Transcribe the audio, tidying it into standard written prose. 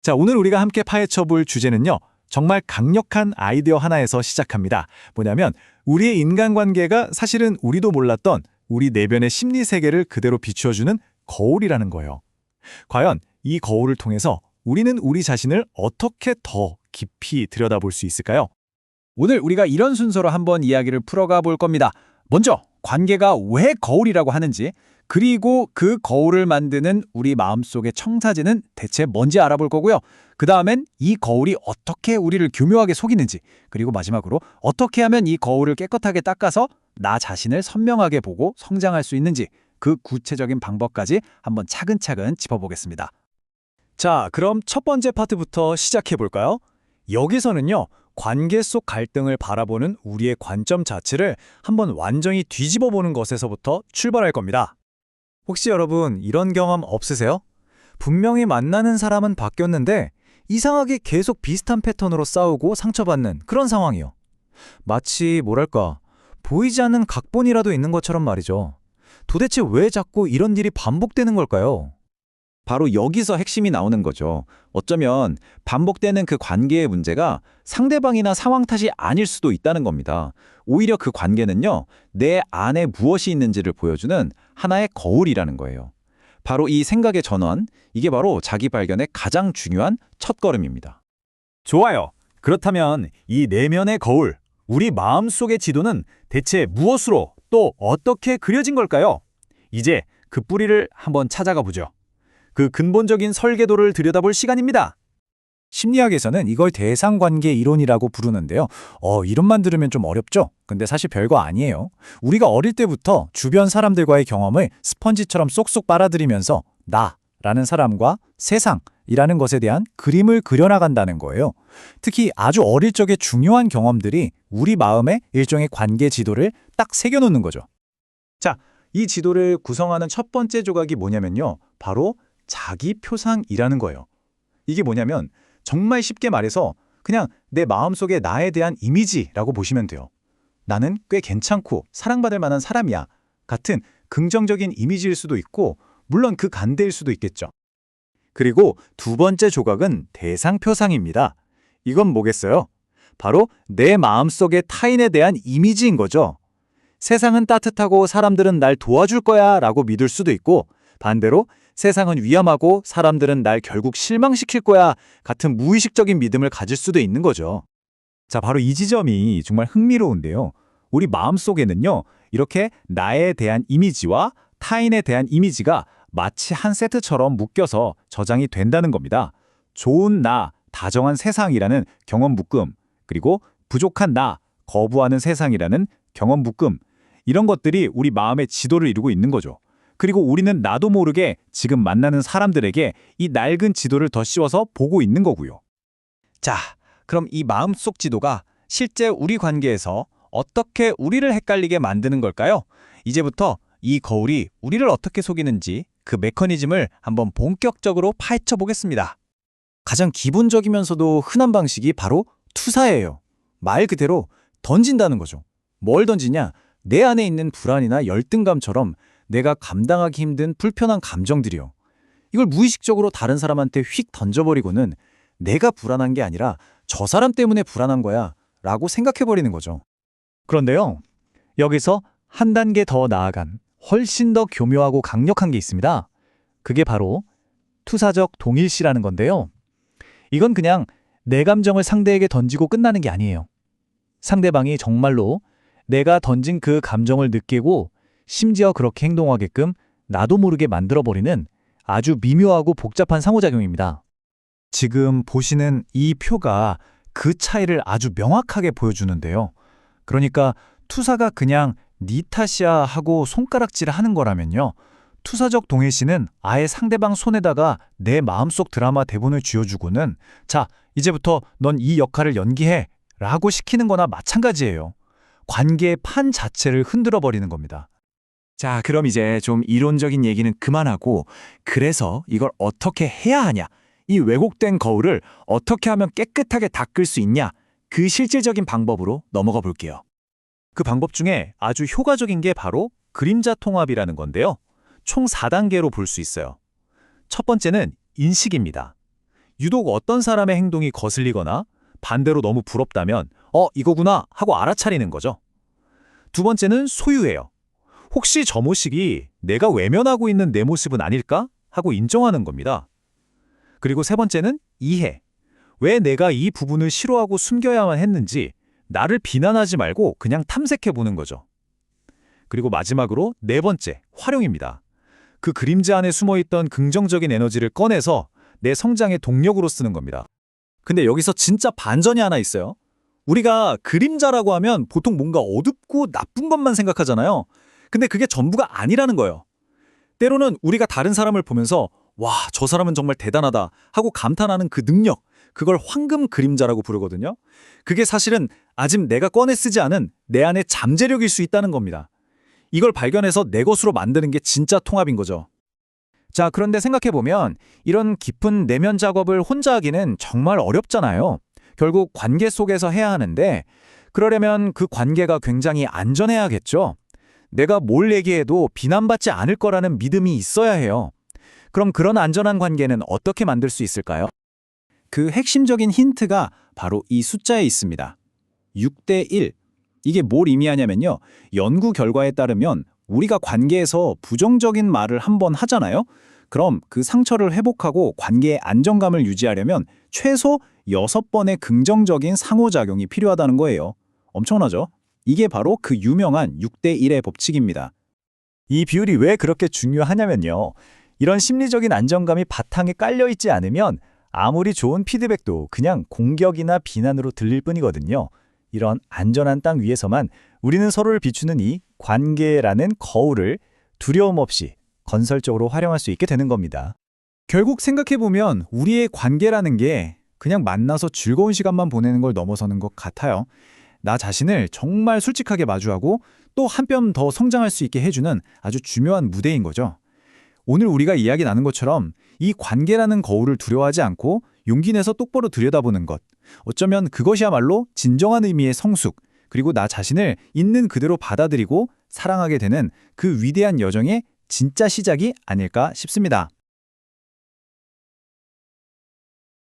자, 오늘 우리가 함께 파헤쳐 볼 주제는요. 정말 강력한 아이디어 하나에서 시작합니다. 뭐냐면 우리의 인간관계가 사실은 우리도 몰랐던 우리 내면의 심리 세계를 그대로 비추어주는 거울이라는 거예요. 과연 이 거울을 통해서 우리는 우리 자신을 어떻게 더 깊이 들여다볼 수 있을까요? 오늘 우리가 이런 순서로 한번 이야기를 풀어가 볼 겁니다. 먼저 관계가 왜 거울이라고 하는지, 그리고 그 거울을 만드는 우리 마음속의 청사진은 대체 뭔지 알아볼 거고요. 그 다음엔 이 거울이 어떻게 우리를 교묘하게 속이는지, 그리고 마지막으로 어떻게 하면 이 거울을 깨끗하게 닦아서 나 자신을 선명하게 보고 성장할 수 있는지, 그 구체적인 방법까지 한번 차근차근 짚어보겠습니다. 자, 그럼 첫 번째 파트부터 시작해 볼까요? 여기서는요. 관계 속 갈등을 바라보는 우리의 관점 자체를 한번 완전히 뒤집어 보는 것에서부터 출발할 겁니다. 혹시 여러분 이런 경험 없으세요? 분명히 만나는 사람은 바뀌었는데 이상하게 계속 비슷한 패턴으로 싸우고 상처받는 그런 상황이요. 마치 뭐랄까 보이지 않는 각본이라도 있는 것처럼 말이죠. 도대체 왜 자꾸 이런 일이 반복되는 걸까요? 바로 여기서 핵심이 나오는 거죠. 어쩌면 반복되는 그 관계의 문제가 상대방이나 상황 탓이 아닐 수도 있다는 겁니다. 오히려 그 관계는요, 내 안에 무엇이 있는지를 보여주는 하나의 거울이라는 거예요. 바로 이 생각의 전환, 이게 바로 자기 발견의 가장 중요한 첫걸음입니다. 좋아요. 그렇다면 이 내면의 거울, 우리 마음속의 지도는 대체 무엇으로 또 어떻게 그려진 걸까요? 이제 그 뿌리를 한번 찾아가 보죠. 그 근본적인 설계도를 들여다볼 시간입니다. 심리학에서는 이걸 대상관계 이론이라고 부르는데요. 이름만 들으면 좀 어렵죠? 근데 사실 별거 아니에요. 우리가 어릴 때부터 주변 사람들과의 경험을 스펀지처럼 쏙쏙 빨아들이면서 나라는 사람과 세상이라는 것에 대한 그림을 그려나간다는 거예요. 특히 아주 어릴 적의 중요한 경험들이 우리 마음에 일종의 관계 지도를 딱 새겨놓는 거죠. 자, 이 지도를 구성하는 첫 번째 조각이 뭐냐면요. 바로 자기 표상이라는 거예요. 이게 뭐냐면 정말 쉽게 말해서 그냥 내 마음속에 나에 대한 이미지라고 보시면 돼요. 나는 꽤 괜찮고 사랑받을 만한 사람이야 같은 긍정적인 이미지일 수도 있고 물론 그 반대일 수도 있겠죠. 그리고 두 번째 조각은 대상 표상입니다. 이건 뭐겠어요? 바로 내 마음속의 타인에 대한 이미지인 거죠. 세상은 따뜻하고 사람들은 날 도와줄 거야 라고 믿을 수도 있고 반대로 세상은 위험하고 사람들은 날 결국 실망시킬 거야 같은 무의식적인 믿음을 가질 수도 있는 거죠. 자, 바로 이 지점이 정말 흥미로운데요. 우리 마음속에는요. 이렇게 나에 대한 이미지와 타인에 대한 이미지가 마치 한 세트처럼 묶여서 저장이 된다는 겁니다. 좋은 나, 다정한 세상이라는 경험 묶음, 그리고 부족한 나, 거부하는 세상이라는 경험 묶음, 이런 것들이 우리 마음의 지도를 이루고 있는 거죠. 그리고 우리는 나도 모르게 지금 만나는 사람들에게 이 낡은 지도를 더 씌워서 보고 있는 거고요. 자, 그럼 이 마음속 지도가 실제 우리 관계에서 어떻게 우리를 헷갈리게 만드는 걸까요? 이제부터 이 거울이 우리를 어떻게 속이는지 그 메커니즘을 한번 본격적으로 파헤쳐 보겠습니다. 가장 기본적이면서도 흔한 방식이 바로 투사예요. 말 그대로 던진다는 거죠. 뭘 던지냐? 내 안에 있는 불안이나 열등감처럼 내가 감당하기 힘든 불편한 감정들이요. 이걸 무의식적으로 다른 사람한테 휙 던져버리고는 내가 불안한 게 아니라 저 사람 때문에 불안한 거야 라고 생각해버리는 거죠. 그런데요. 여기서 한 단계 더 나아간 훨씬 더 교묘하고 강력한 게 있습니다. 그게 바로 투사적 동일시라는 건데요. 이건 그냥 내 감정을 상대에게 던지고 끝나는 게 아니에요. 상대방이 정말로 내가 던진 그 감정을 느끼고 심지어 그렇게 행동하게끔 나도 모르게 만들어버리는 아주 미묘하고 복잡한 상호작용입니다. 지금 보시는 이 표가 그 차이를 아주 명확하게 보여주는데요. 그러니까 투사가 그냥 네 탓이야 하고 손가락질을 하는 거라면요. 투사적 동일시는 아예 상대방 손에다가 내 마음속 드라마 대본을 쥐어주고는 자, 이제부터 넌 이 역할을 연기해 라고 시키는 거나 마찬가지예요. 관계의 판 자체를 흔들어 버리는 겁니다. 자, 그럼 이제 좀 이론적인 얘기는 그만하고 그래서 이걸 어떻게 해야 하냐? 이 왜곡된 거울을 어떻게 하면 깨끗하게 닦을 수 있냐? 그 실질적인 방법으로 넘어가 볼게요. 그 방법 중에 아주 효과적인 게 바로 그림자 통합이라는 건데요. 총 4단계로 볼 수 있어요. 첫 번째는 인식입니다. 유독 어떤 사람의 행동이 거슬리거나 반대로 너무 부럽다면 이거구나 하고 알아차리는 거죠. 두 번째는 소유예요. 혹시 저 모습이 내가 외면하고 있는 내 모습은 아닐까 하고 인정하는 겁니다. 그리고 세 번째는 이해. 왜 내가 이 부분을 싫어하고 숨겨야만 했는지 나를 비난하지 말고 그냥 탐색해 보는 거죠. 그리고 마지막으로 네 번째, 활용입니다. 그 그림자 안에 숨어있던 긍정적인 에너지를 꺼내서 내 성장의 동력으로 쓰는 겁니다. 근데 여기서 진짜 반전이 하나 있어요. 우리가 그림자라고 하면 보통 뭔가 어둡고 나쁜 것만 생각하잖아요. 근데 그게 전부가 아니라는 거예요. 때로는 우리가 다른 사람을 보면서 와, 저 사람은 정말 대단하다 하고 감탄하는 그 능력, 그걸 황금 그림자라고 부르거든요. 그게 사실은 아직 내가 꺼내 쓰지 않은 내 안의 잠재력일 수 있다는 겁니다. 이걸 발견해서 내 것으로 만드는 게 진짜 통합인 거죠. 자, 그런데 생각해보면 이런 깊은 내면 작업을 혼자 하기는 정말 어렵잖아요. 결국 관계 속에서 해야 하는데 그러려면 그 관계가 굉장히 안전해야겠죠. 내가 뭘 얘기해도 비난받지 않을 거라는 믿음이 있어야 해요. 그럼 그런 안전한 관계는 어떻게 만들 수 있을까요? 그 핵심적인 힌트가 바로 이 숫자에 있습니다. 6대 1. 이게 뭘 의미하냐면요. 연구 결과에 따르면 우리가 관계에서 부정적인 말을 한번 하잖아요. 그럼 그 상처를 회복하고 관계의 안정감을 유지하려면 최소 6번의 긍정적인 상호작용이 필요하다는 거예요. 엄청나죠? 이게 바로 그 유명한 6대 1의 법칙입니다. 이 비율이 왜 그렇게 중요하냐면요. 이런 심리적인 안정감이 바탕에 깔려있지 않으면 아무리 좋은 피드백도 그냥 공격이나 비난으로 들릴 뿐이거든요. 이런 안전한 땅 위에서만 우리는 서로를 비추는 이 관계라는 거울을 두려움 없이 건설적으로 활용할 수 있게 되는 겁니다. 결국 생각해보면 우리의 관계라는 게 그냥 만나서 즐거운 시간만 보내는 걸 넘어서는 것 같아요. 나 자신을 정말 솔직하게 마주하고 또 한 뼘 더 성장할 수 있게 해주는 아주 중요한 무대인 거죠. 오늘 우리가 이야기 나눈 것처럼 이 관계라는 거울을 두려워하지 않고 용기 내서 똑바로 들여다보는 것. 어쩌면 그것이야말로 진정한 의미의 성숙, 그리고 나 자신을 있는 그대로 받아들이고 사랑하게 되는 그 위대한 여정의 진짜 시작이 아닐까 싶습니다.